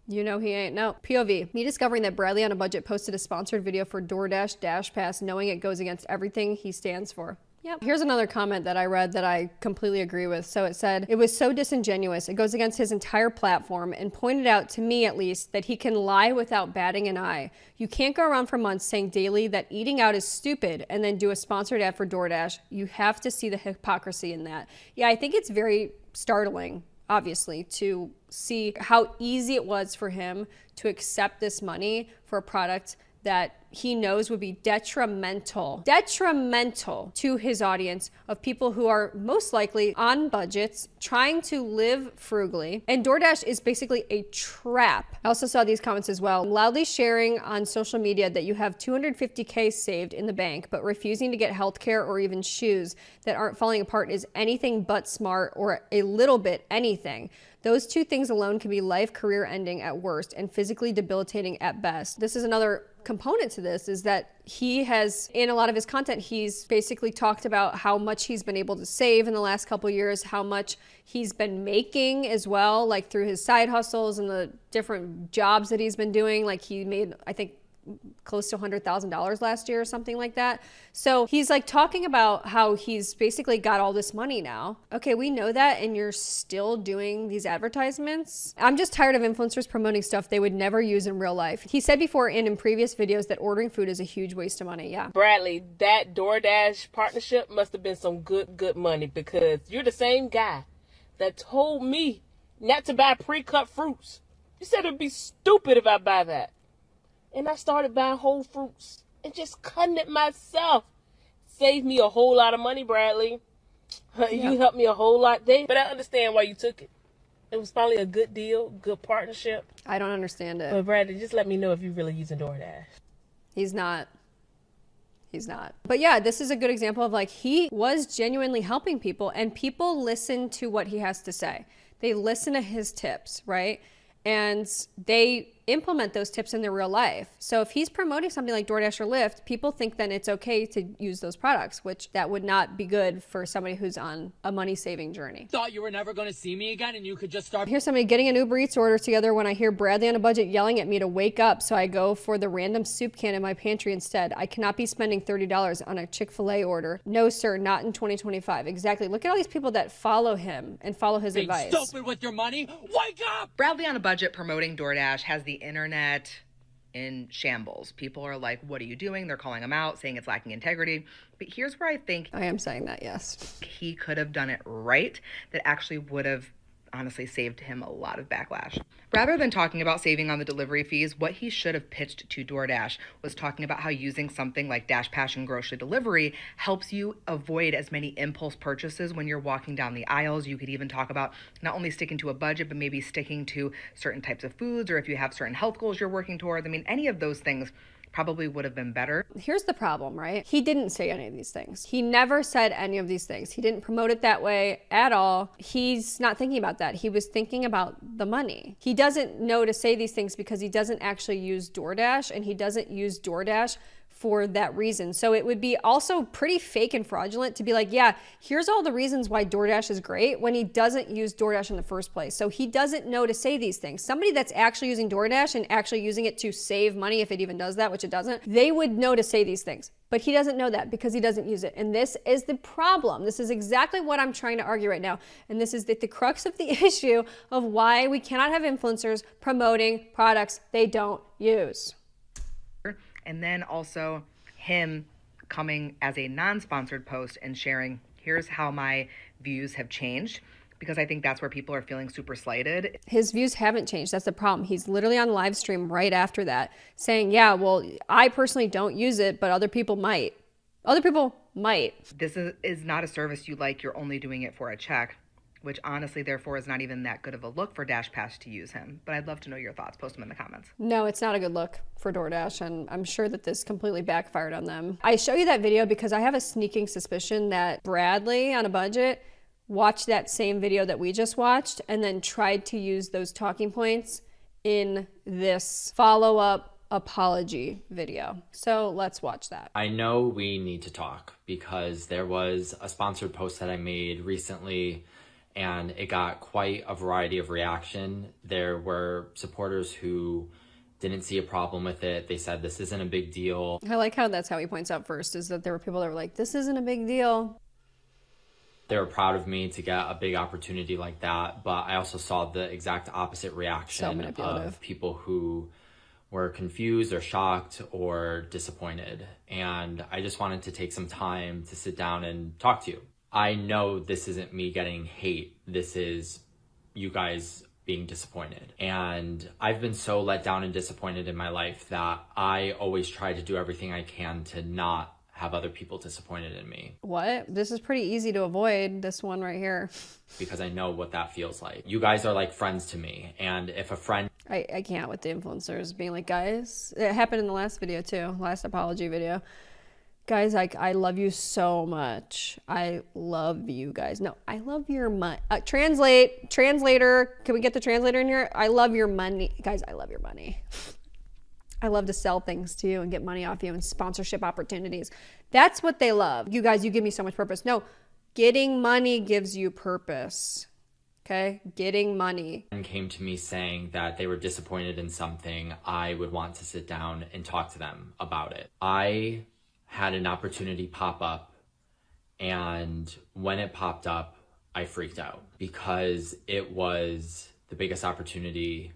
You know he ain't. No. POV. Me discovering that Bradley on a budget posted a sponsored video for DoorDash Dash Pass, knowing it goes against everything he stands for. Yep. Here's another comment that I read that I completely agree with. So it said, it was so disingenuous. It goes against his entire platform and pointed out, to me at least, that he can lie without batting an eye. You can't go around for months saying daily that eating out is stupid and then do a sponsored ad for DoorDash. You have to see the hypocrisy in that. Yeah, I think it's very startling, obviously, to see how easy it was for him to accept this money for a product that he knows would be detrimental to his audience of people who are most likely on budgets, trying to live frugally. And DoorDash is basically a trap. I also saw these comments as well. Loudly sharing on social media that you have $250K saved in the bank, but refusing to get healthcare or even shoes that aren't falling apart is anything but smart, or a little bit anything. Those two things alone can be life career ending at worst and physically debilitating at best. This is another component to this, is that he has, in a lot of his content, he's basically talked about how much he's been able to save in the last couple years, how much he's been making as well, like through his side hustles and the different jobs that he's been doing. Like he made, I think, close to $100,000 last year or something like that. So he's like talking about how he's basically got all this money now. Okay, we know that, and you're still doing these advertisements. I'm just tired of influencers promoting stuff they would never use in real life. He said before and in previous videos that ordering food is a huge waste of money. Yeah. Bradley, that DoorDash partnership must have been some good money, because you're the same guy that told me not to buy pre-cut fruits. You said it'd be stupid if I buy that. And I started buying whole fruits and just cutting it myself. Saved me a whole lot of money, Bradley. You helped me a whole lot there. But I understand why you took it. It was probably a good deal, good partnership. I don't understand it. But Bradley, just let me know if you're really using DoorDash. He's not. But yeah, this is a good example of like, he was genuinely helping people, and people listen to what he has to say. They listen to his tips, right? And they implement those tips in their real life. So if he's promoting something like DoorDash or Lyft, people think then it's okay to use those products, which that would not be good for somebody who's on a money-saving journey. Thought you were never going to see me again and you could just start. Here's somebody getting an Uber Eats order together when I hear Bradley on a budget yelling at me to wake up, so I go for the random soup can in my pantry instead. I cannot be spending $30 on a Chick-fil-A order. No, sir, not in 2025. Exactly. Look at all these people that follow him and follow his Being advice. stupid with your money. Wake up! Bradley on a budget promoting DoorDash has the internet in shambles. People are like, what are you doing? They're calling him out, saying it's lacking integrity. But here's where I think I am saying that, yes. He could have done it right. That actually would have honestly saved him a lot of backlash. Rather than talking about saving on the delivery fees, what he should have pitched to DoorDash was talking about how using something like Dash Passion grocery delivery helps you avoid as many impulse purchases when you're walking down the aisles. You could even talk about not only sticking to a budget, but maybe sticking to certain types of foods, or if you have certain health goals you're working towards. I mean, any of those things probably would have been better. Here's the problem, right? He didn't say any of these things. He never said any of these things. He didn't promote it that way at all. He's not thinking about that. He was thinking about the money. He doesn't know to say these things because he doesn't actually use DoorDash, and he doesn't use DoorDash for that reason. So it would be also pretty fake and fraudulent to be like, yeah, here's all the reasons why DoorDash is great, when he doesn't use DoorDash in the first place. So he doesn't know to say these things. Somebody that's actually using DoorDash and actually using it to save money, if it even does that, which it doesn't, they would know to say these things. But he doesn't know that because he doesn't use it. And this is the problem. This is exactly what I'm trying to argue right now. And this is the crux of the issue of why we cannot have influencers promoting products they don't use. And then also him coming as a non-sponsored post and sharing, here's how my views have changed, because I think that's where people are feeling super slighted. His views haven't changed. That's the problem. He's literally on live stream right after that saying, yeah, well, I personally don't use it, but other people might. Other people might. This is not a service you like. You're only doing it for a check, which honestly, therefore, is not even that good of a look for Dash Pass to use him. But I'd love to know your thoughts. Post them in the comments. No, it's not a good look for DoorDash, and I'm sure that this completely backfired on them. I show you that video because I have a sneaking suspicion that Bradley, on a budget, watched that same video that we just watched and then tried to use those talking points in this follow-up apology video. So let's watch that. I know we need to talk because there was a sponsored post that I made recently and it got quite a variety of reaction. There were supporters who didn't see a problem with it. They said this isn't a big deal. I like how that's how he points out first, is that there were people that were like, this isn't a big deal. They were proud of me to get a big opportunity like that, but I also saw the exact opposite reaction of people who were confused or shocked or disappointed. And I just wanted to take some time to sit down and talk to you. I know this isn't me getting hate. This is you guys being disappointed. And I've been so let down and disappointed in my life that I always try to do everything I can to not have other people disappointed in me. What? This is pretty easy to avoid, this one right here. Because I know what that feels like. You guys are like friends to me. And if a friend... I can't with the influencers being like, guys, it happened in the last video too, last apology video. Guys, I love you so much. I love you guys. No, I love your money. Translator. Can we get the translator in here? I love your money. Guys, I love your money. I love to sell things to you and get money off you and sponsorship opportunities. That's what they love. You guys, you give me so much purpose. No, getting money gives you purpose. Okay? Getting money. And came to me saying that they were disappointed in something. I would want to sit down and talk to them about it. I had an opportunity pop up, and when it popped up, I freaked out because it was the biggest opportunity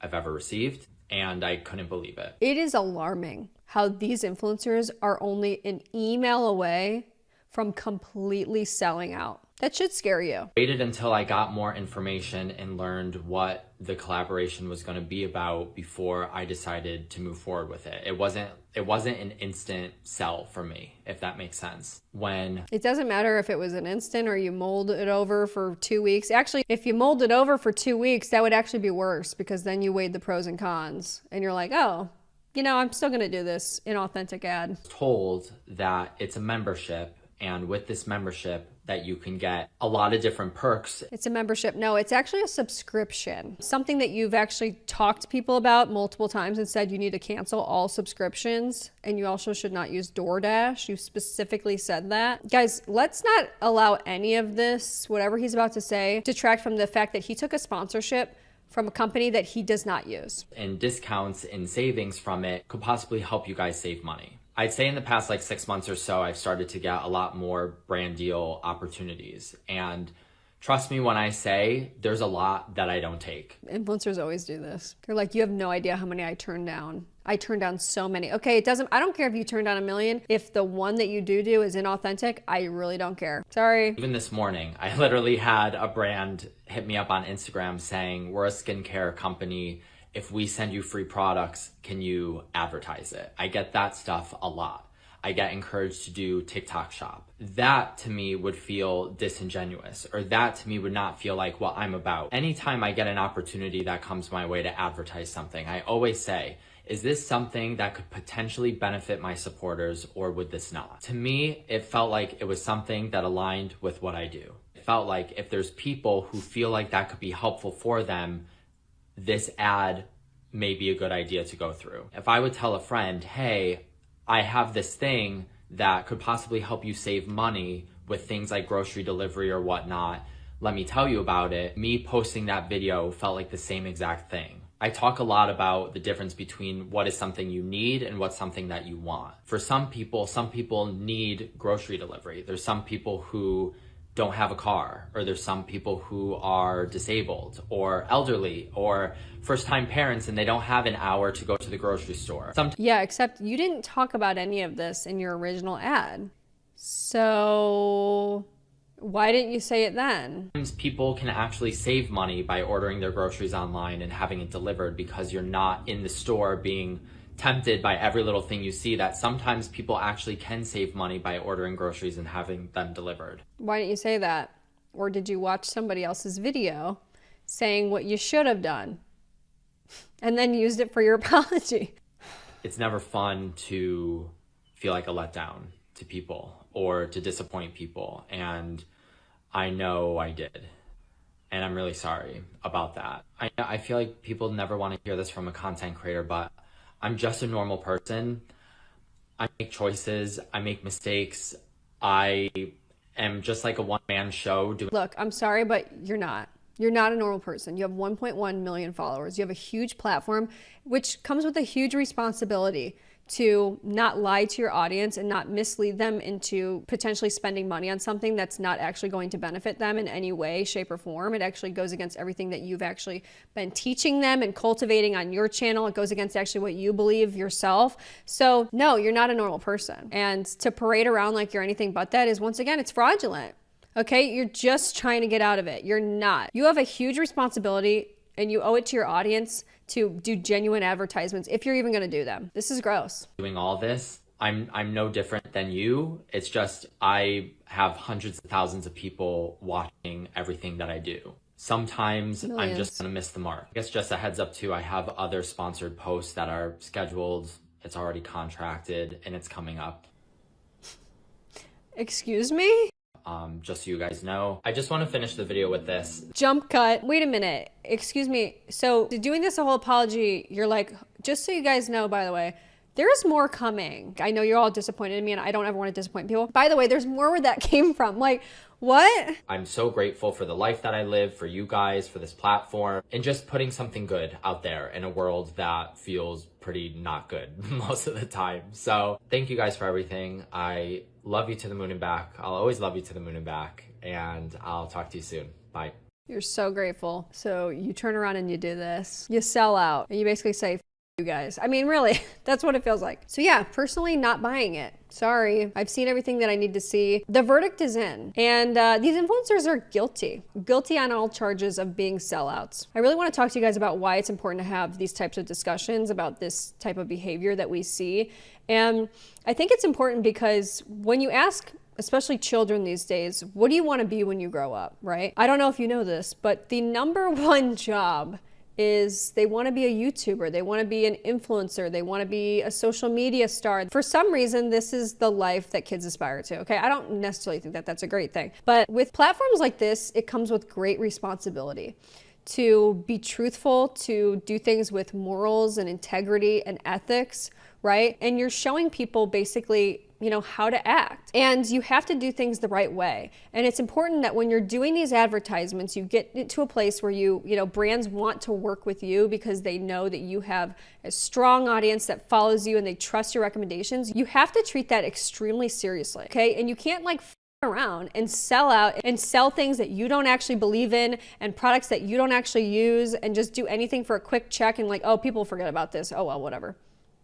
I've ever received, and I couldn't believe it. It is alarming how these influencers are only an email away from completely selling out. That should scare you. Waited until I got more information and learned what the collaboration was going to be about before I decided to move forward with it. It wasn't an instant sell for me, if that makes sense. It doesn't matter if it was an instant or you mold it over for 2 weeks. Actually, if you mold it over for 2 weeks, that would actually be worse because then you weighed the pros and cons and you're like, oh, you know, I'm still going to do this inauthentic ad. Told that it's a membership, and with this membership that you can get a lot of different perks. It's a membership. No, it's actually a subscription. Something that you've actually talked to people about multiple times and said you need to cancel all subscriptions, and you also should not use DoorDash. You specifically said that. Guys, let's not allow any of this, whatever he's about to say, detract from the fact that he took a sponsorship from a company that he does not use. And discounts and savings from it could possibly help you guys save money. I'd say in the past 6 months or so, I've started to get a lot more brand deal opportunities. And Trust me when I say there's a lot that I don't take. Influencers always do this. They're like, you have no idea how many I turned down. I turned down so many. Okay, I don't care if you turn down 1 million. If the one that you do is inauthentic, I really don't care. Sorry. Even this morning, I literally had a brand hit me up on Instagram saying, we're a skincare company. If we send you free products, can you advertise it? I get that stuff a lot. I get encouraged to do TikTok shop. That to me would feel disingenuous, or that to me would not feel like what I'm about. Anytime I get an opportunity that comes my way to advertise something, I always say, is this something that could potentially benefit my supporters, or would this not? To me, it felt like it was something that aligned with what I do. It felt like if there's people who feel like that could be helpful for them, this ad may be a good idea to go through. If I would tell a friend, hey, I have this thing that could possibly help you save money with things like grocery delivery or whatnot, let me tell you about it. Me posting that video felt like the same exact thing. I talk a lot about the difference between what is something you need and what's something that you want. For some people need grocery delivery. There's some people who don't have a car, or there's some people who are disabled or elderly or first-time parents and they don't have an hour to go to the grocery store. Yeah, except you didn't talk about any of this in your original ad. So why didn't you say it then? Sometimes people can actually save money by ordering their groceries online and having it delivered because you're not in the store being tempted by every little thing you see. That sometimes people actually can save money by ordering groceries and having them delivered. Why didn't you say that? Or did you watch somebody else's video saying what you should have done and then used it for your apology? It's never fun to feel like a letdown to people or to disappoint people, and I know I did, and I'm really sorry about that. I feel like people never want to hear this from a content creator, but I'm just a normal person. I make choices, I make mistakes. I am just like a one-man show. Look, I'm sorry, but you're not. You're not a normal person. You have 1.1 million followers. You have a huge platform, which comes with a huge responsibility to not lie to your audience and not mislead them into potentially spending money on something that's not actually going to benefit them in any way, shape, or form. It actually goes against everything that you've actually been teaching them and cultivating on your channel. It goes against actually what you believe yourself. So no, you're not a normal person. And to parade around like you're anything but that is, once again, it's fraudulent. Okay, you're just trying to get out of it. You're not. You have a huge responsibility and you owe it to your audience to do genuine advertisements if you're even going to do them. This is gross. Doing all this, I'm no different than you. It's just I have hundreds of thousands of people watching everything that I do. Sometimes Millions. I'm just going to miss the mark. I guess just a heads up too, I have other sponsored posts that are scheduled. It's already contracted and it's coming up. Excuse me? Just so you guys know. I just want to finish the video with this. Jump cut. Wait a minute. Excuse me. So doing this a whole apology, you're like, just so you guys know, by the way, there's more coming. I know you're all disappointed in me and I don't ever want to disappoint people. By the way, there's more where that came from. Like, what? I'm so grateful for the life that I live, for you guys, for this platform, and just putting something good out there in a world that feels pretty not good most of the time. So thank you guys for everything. I love you to the moon and back. I'll always love you to the moon and back, and I'll talk to you soon. Bye. You're so grateful. So you turn around and you do this. You sell out and you basically say, you guys. I mean, really, that's what it feels like. So yeah, personally not buying it. Sorry, I've seen everything that I need to see. The verdict is in, and these influencers are guilty on all charges of being sellouts. I really want to talk to you guys about why it's important to have these types of discussions about this type of behavior that we see. And I think it's important because when you ask, especially children these days, what do you want to be when you grow up, right? I don't know if you know this, but the #1 job is they want to be a YouTuber, they want to be an influencer, they want to be a social media star. For some reason, this is the life that kids aspire to, okay? I don't necessarily think that that's a great thing. But with platforms like this, it comes with great responsibility to be truthful, to do things with morals and integrity and ethics, right? And you're showing people basically, you know, how to act. And you have to do things the right way. And it's important that when you're doing these advertisements, you get to a place where you know, brands want to work with you because they know that you have a strong audience that follows you and they trust your recommendations. You have to treat that extremely seriously, okay? And you can't like around and sell out and sell things that you don't actually believe in and products that you don't actually use and just do anything for a quick check and like, oh, people forget about this. Oh, well, whatever.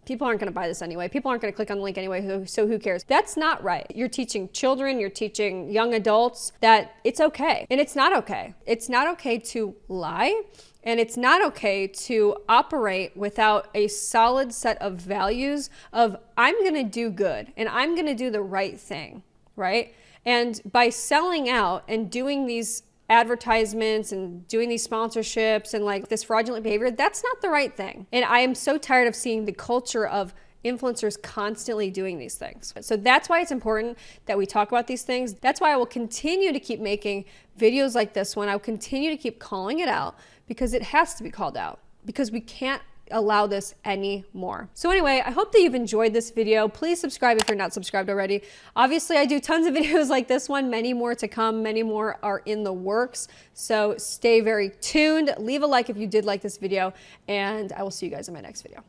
People aren't going to buy this anyway. People aren't going to click on the link anyway, so who cares? That's not right. You're teaching children, you're teaching young adults that it's okay. And it's not okay. It's not okay to lie. And it's not okay to operate without a solid set of values of I'm going to do good and I'm going to do the right thing, right? And by selling out and doing these advertisements and doing these sponsorships and like this fraudulent behavior, that's not the right thing. And I am so tired of seeing the culture of influencers constantly doing these things. So that's why it's important that we talk about these things. That's why I will continue to keep making videos like this one. I will continue to keep calling it out because it has to be called out because we can't allow this anymore. So anyway, I hope that you've enjoyed this video. Please subscribe if you're not subscribed already. Obviously, I do tons of videos like this one, many more to come, many more are in the works. So stay very tuned. Leave a like if you did like this video, and I will see you guys in my next video.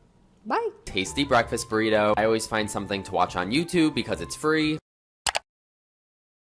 Bye. Tasty breakfast burrito. I always find something to watch on YouTube because it's free.